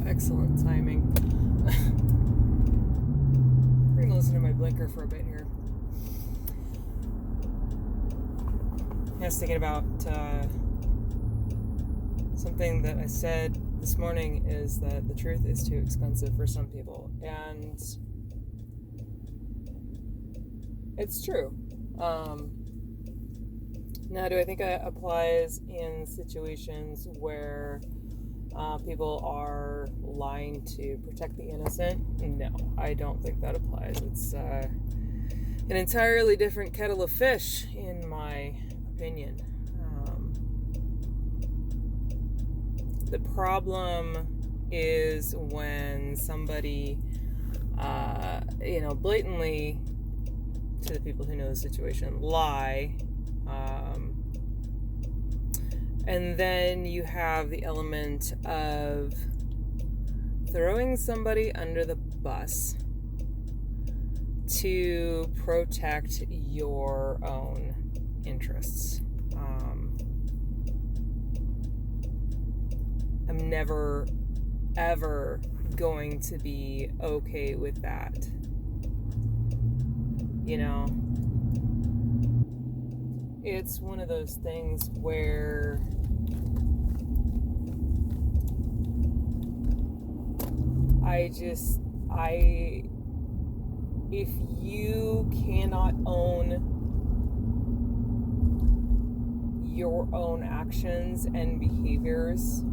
Excellent timing. We're going to listen to my blinker for a bit here. I was thinking about something that I said this morning is that the truth is too expensive for some people. And it's true. Now, do I think it applies in situations where people are lying to protect the innocent? No, I don't think that applies. It's an entirely different kettle of fish, in my opinion. The problem is when somebody, blatantly, to the people who know the situation, lie. And then you have the element of throwing somebody under the bus to protect your own interests. I'm never, ever going to be okay with that. It's one of those things where if you cannot own your own actions and behaviors,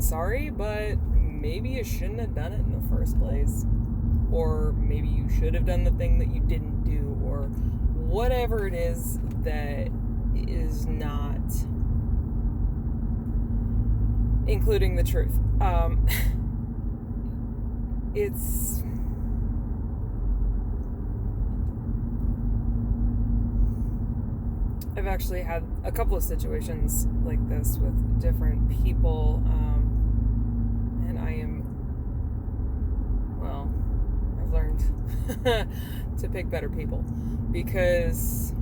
sorry, but maybe you shouldn't have done it in the first place. Or maybe you should have done the thing that you didn't do, or whatever it is that is not including the truth. I've actually had a couple of situations like this with different people, and I've learned to pick better people, because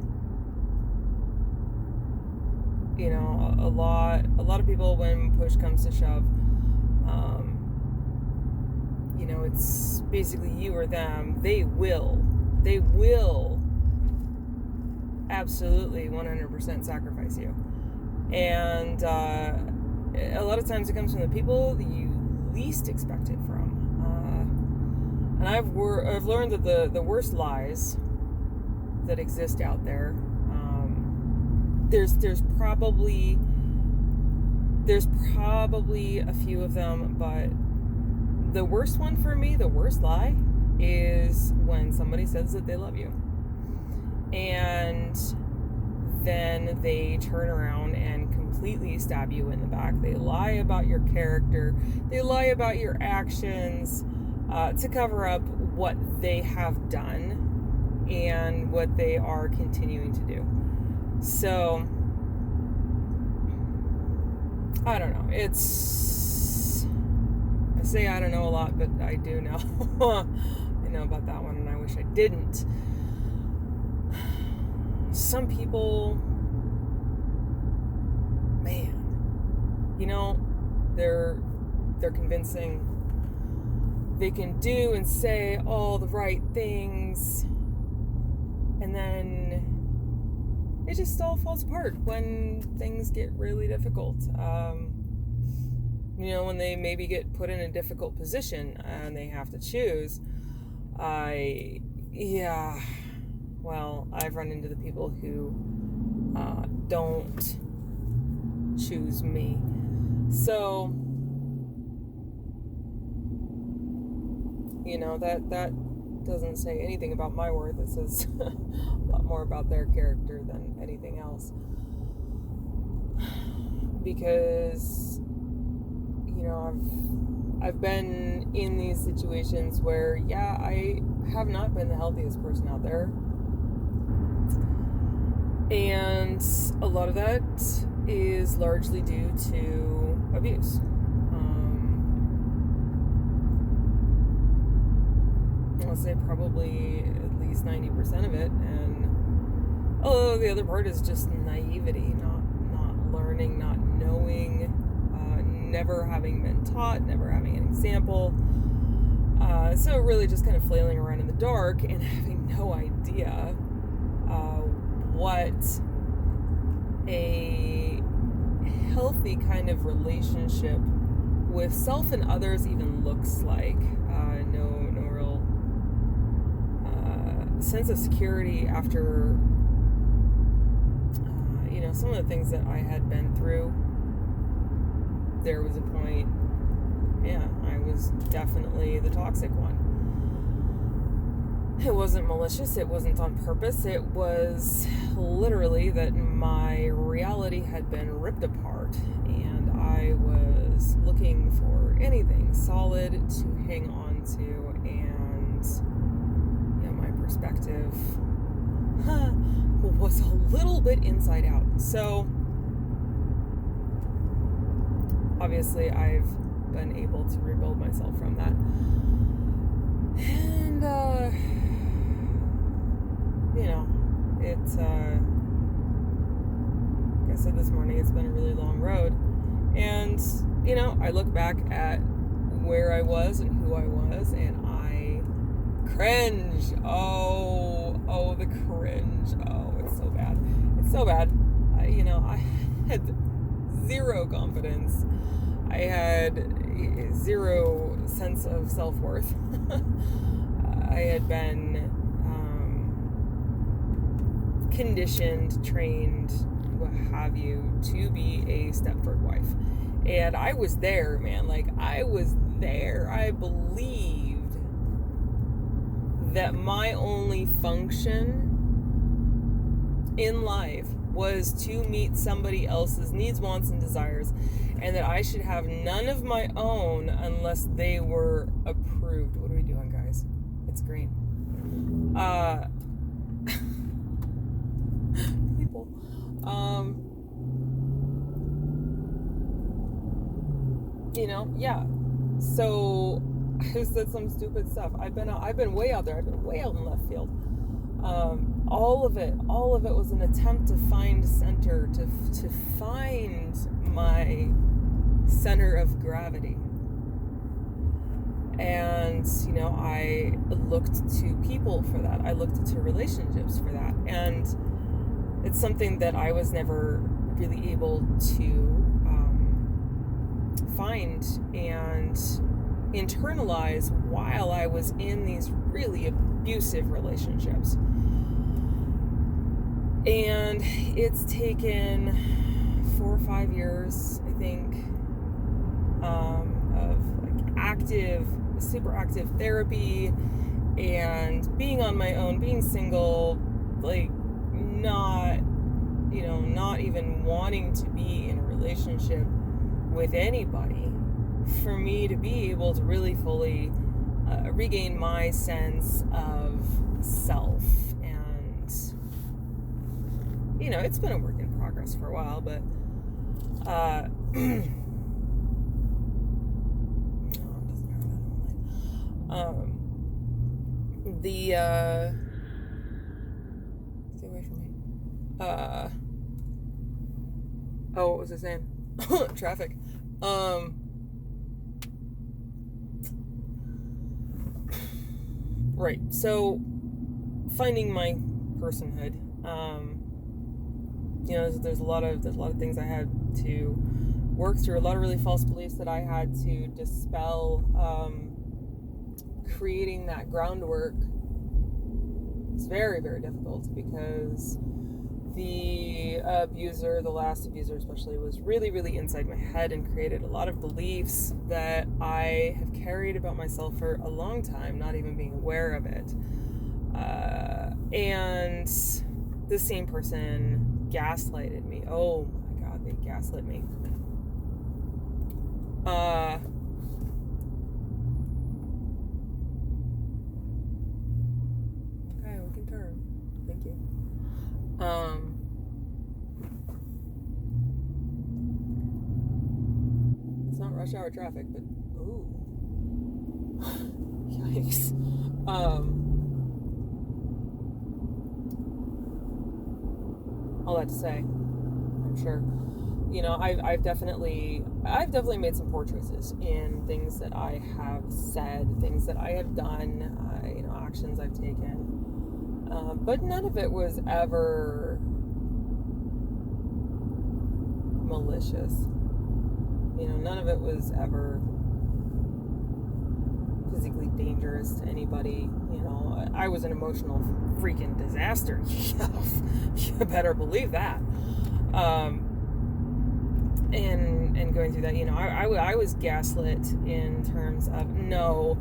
a lot of people, when push comes to shove, it's basically you or them. They will absolutely 100% sacrifice you, and a lot of times it comes from the people that you least expect it from. And I've learned that the worst lies that exist out there, there's probably a few of them, but the worst one for me, the worst lie, is when somebody says that they love you, and then they turn around and completely stab you in the back. They lie about your character, they lie about your actions, to cover up what they have done and what they are continuing to do. So, I don't know. I say I don't know a lot, but I do know. I know about that one, and I wish I didn't. Some people, man, they're convincing. They can do and say all the right things, and then it just all falls apart when things get really difficult. When they maybe get put in a difficult position and they have to choose. I've run into the people who don't choose me. So, that doesn't say anything about my worth. It says a lot more about their character than anything else. Because, I've been in these situations where, I have not been the healthiest person out there. And a lot of that is largely due to abuse. I'll say probably at least 90% of it, and the other part is just naivety, not learning, not knowing, never having been taught, never having an example. So really just kind of flailing around in the dark and having no idea what a healthy kind of relationship with self and others even looks like. No real sense of security after some of the things that I had been through. There was a point, I was definitely the toxic one. It wasn't malicious, it wasn't on purpose, it was literally that my reality had been ripped apart and I was looking for anything solid to hang on to, and my perspective was a little bit inside out. So obviously I've been able to rebuild myself from that. And, it's, like I said this morning, it's been a really long road. And, I look back at where I was and who I was, and I cringe. Oh, the cringe. Oh, it's so bad. It's so bad. I had zero confidence. I had zero sense of self-worth. I had been conditioned, trained, what have you, to be a Stepford wife. And I was there, man. Like, I was there. I believed that my only function in life was to meet somebody else's needs, wants, and desires, and that I should have none of my own unless they were approved. What are we doing, guys? It's green. People. Yeah. So I said some stupid stuff. I've been way out there. I've been way out in left field. All of it was an attempt to find center, to find my center of gravity. And, I looked to people for that. I looked to relationships for that. And it's something that I was never really able to find and internalize while I was in these really abusive relationships. And it's taken 4 or 5 years, I think, of super active therapy and being on my own, being single, not even wanting to be in a relationship with anybody, for me to be able to really fully regain my sense of self. And it's been a work in progress for a while, but stay away from me. What was his name? Traffic. Right. So finding my personhood. There's a lot of things I had to work through, a lot of really false beliefs that I had to dispel. Creating that groundwork is very, very difficult because the last abuser especially, was really, really inside my head and created a lot of beliefs that I have carried about myself for a long time, not even being aware of it. And the same person gaslighted me. Oh my God, they gaslit me. Okay, we can turn. Thank you. It's not rush hour traffic, but ooh, yikes. All that to say, I'm sure. I've definitely made some poor choices in things that I have said, things that I have done, actions I've taken. But none of it was ever malicious. None of it was ever physically dangerous to anybody. I was an emotional freaking disaster. You better believe that. And going through that, I was gaslit in terms of, no,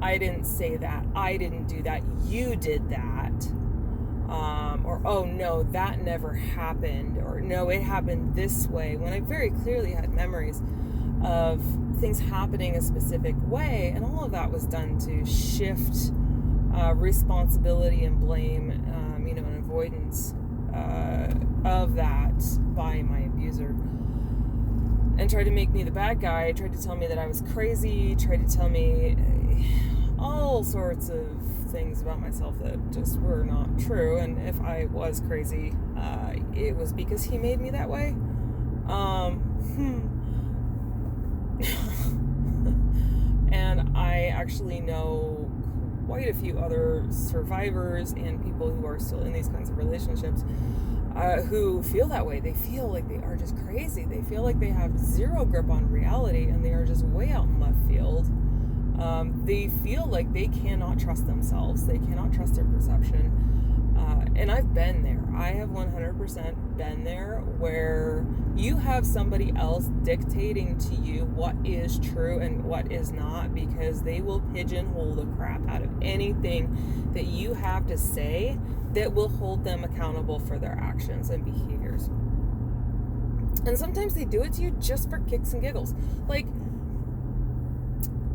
I didn't say that, I didn't do that, you did that, or, oh no, that never happened, or no, it happened this way, when I very clearly had memories of things happening a specific way, and all of that was done to shift responsibility and blame, and avoidance of that by my abuser. And tried to make me the bad guy, tried to tell me that I was crazy, tried to tell me all sorts of things about myself that just were not true. And if I was crazy, it was because he made me that way. And I actually know quite a few other survivors and people who are still in these kinds of relationships who feel that way. They feel like they are just crazy. They feel like they have zero grip on reality and they are just way out in left field. They feel like they cannot trust themselves. They cannot trust their perception. And I've been there. I have 100% been there, where you have somebody else dictating to you what is true and what is not, because they will pigeonhole the crap out of anything that you have to say that will hold them accountable for their actions and behaviors. And sometimes they do it to you just for kicks and giggles. Like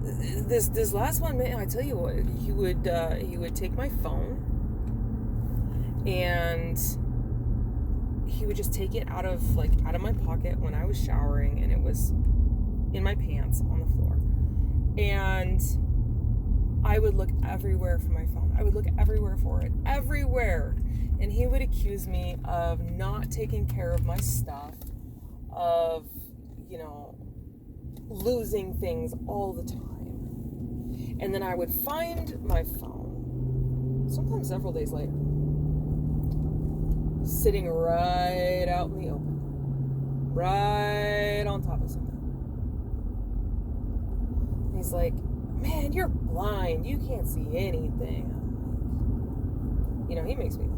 this last one, man, I tell you what, he would take my phone and he would just take it out of my pocket when I was showering, and it was in my pants on the floor. And I would look everywhere for my phone. I would look everywhere for it. Everywhere. And he would accuse me of not taking care of my stuff, of, losing things all the time. And then I would find my phone, sometimes several days later, sitting right out in the open, right on top of something. And he's like, man, you're blind. You can't see anything. He makes me...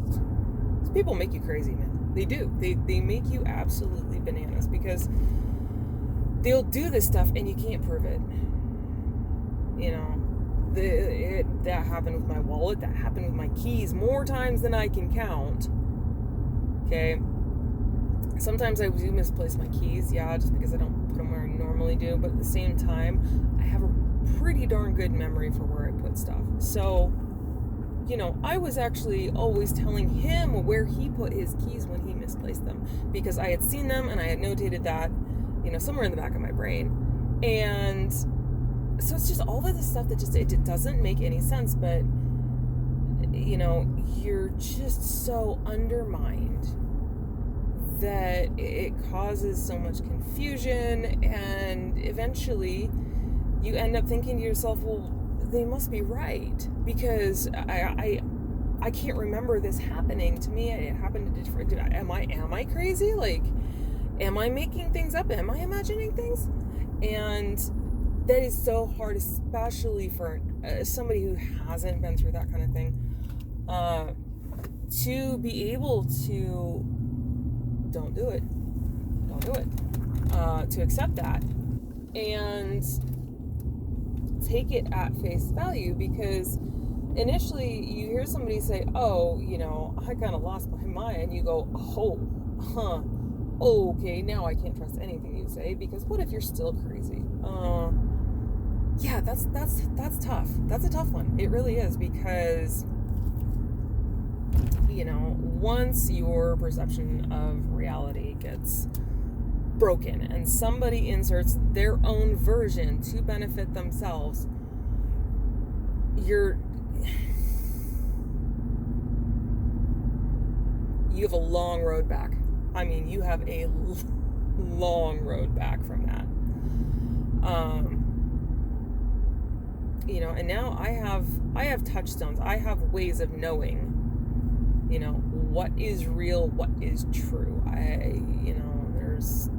People make you crazy, man. They do. They make you absolutely bananas, because they'll do this stuff and you can't prove it. That happened with my wallet. That happened with my keys more times than I can count. Okay? Sometimes I do misplace my keys, just because I don't put them where I normally do. But at the same time, I have a pretty darn good memory for where I put stuff. So, I was actually always telling him where he put his keys when he misplaced them, because I had seen them and I had notated that, somewhere in the back of my brain. And so it's just all of this stuff that it doesn't make any sense, but, you're just so undermined that it causes so much confusion, and eventually you end up thinking to yourself, well, they must be right, because I can't remember this happening to me. It happened to different... Am I crazy? Like, am I making things up? Am I imagining things? And that is so hard, especially for somebody who hasn't been through that kind of thing, to be able to don't do it, to accept that and take it at face value. Because initially you hear somebody say, oh, I kind of lost my mind. You go, okay, now I can't trust anything you say, because what if you're still crazy? Yeah, that's tough. That's a tough one. It really is, because once your perception of reality gets broken and somebody inserts their own version to benefit themselves, you have a long road back. I mean, you have a long road back from that. And now I have touchstones. I have ways of knowing, what is real, what is true. There's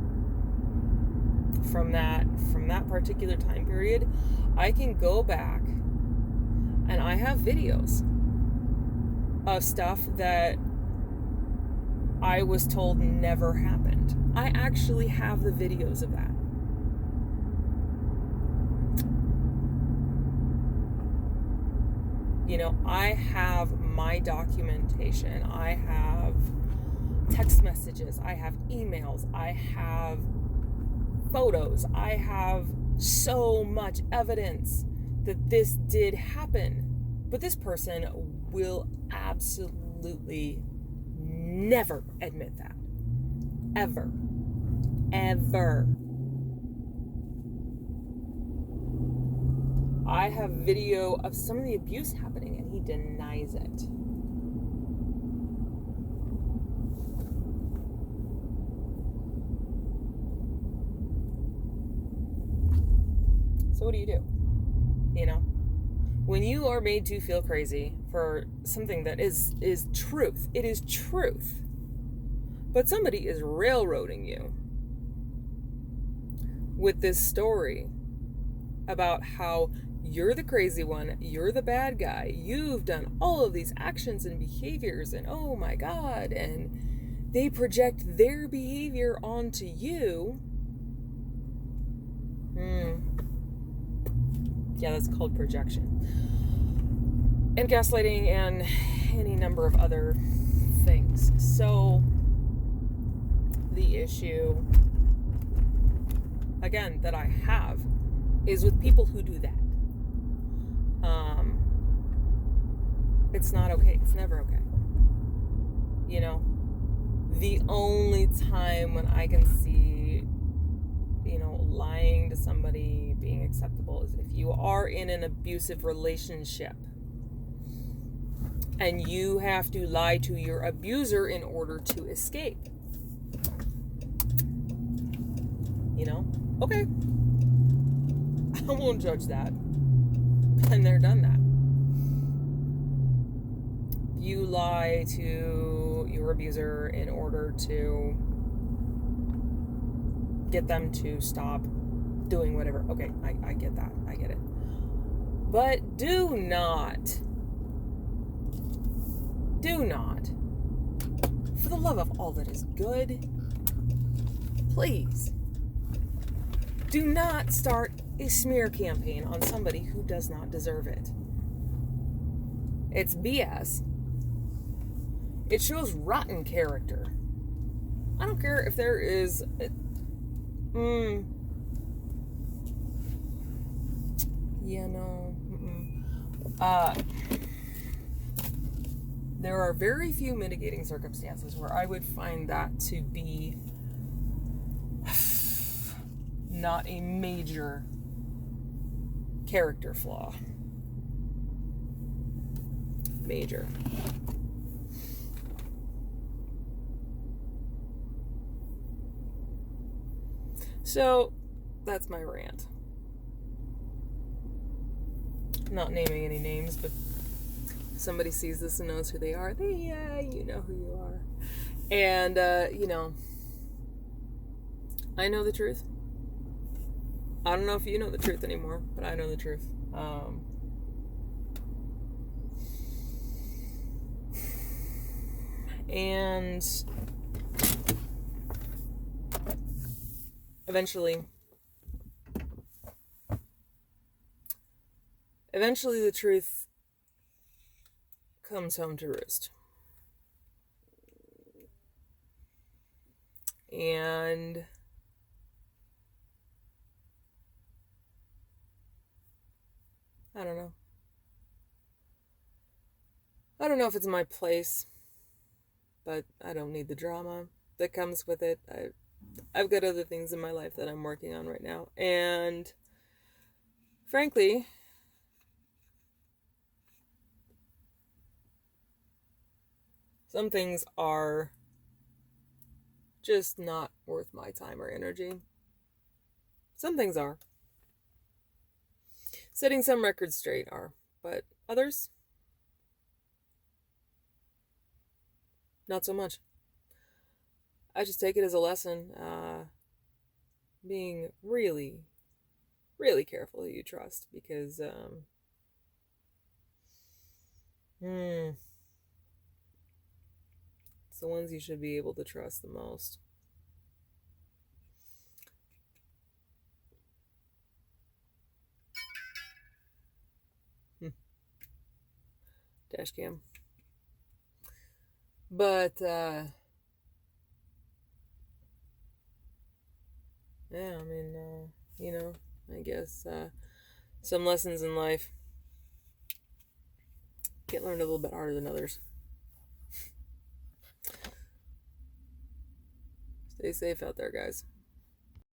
from that particular time period, I can go back and I have videos of stuff that I was told never happened. I actually have the videos of that. I have my documentation. I have text messages. I have emails. I have photos. I have so much evidence that this did happen. But this person will absolutely never admit that. Ever. Ever. I have video of some of the abuse happening and he denies it. So what do? When you are made to feel crazy for something that is truth, it is truth, but somebody is railroading you with this story about how you're the crazy one, you're the bad guy, you've done all of these actions and behaviors, and oh my God, and they project their behavior onto you. Yeah, that's called projection. And gaslighting and any number of other things. So, the issue, again, that I have is with people who do that. It's not okay. It's never okay. The only time when I can see, lying to somebody being acceptable is if you are in an abusive relationship and you have to lie to your abuser in order to escape. Okay. I won't judge that. And they're done that. You lie to your abuser in order to get them to stop doing whatever. Okay, I get that. I get it. But do not, for the love of all that is good, please, do not start a smear campaign on somebody who does not deserve it. It's BS. It shows rotten character. I don't care if there is... there are very few mitigating circumstances where I would find that to be not a major character flaw. Major. So, that's my rant. I'm not naming any names, but if somebody sees this and knows who they are, you know who you are. And, I know the truth. I don't know if you know the truth anymore, but I know the truth. And eventually the truth comes home to roost. And I don't know. I don't know if it's my place, but I don't need the drama that comes with it. I've got other things in my life that I'm working on right now. And frankly, some things are just not worth my time or energy. Some things are. Setting some records straight are, but others, not so much. I just take it as a lesson, being really, really careful who you trust, because it's the ones you should be able to trust the most. Dash cam. But yeah, I mean, I guess some lessons in life get learned a little bit harder than others. Stay safe out there, guys.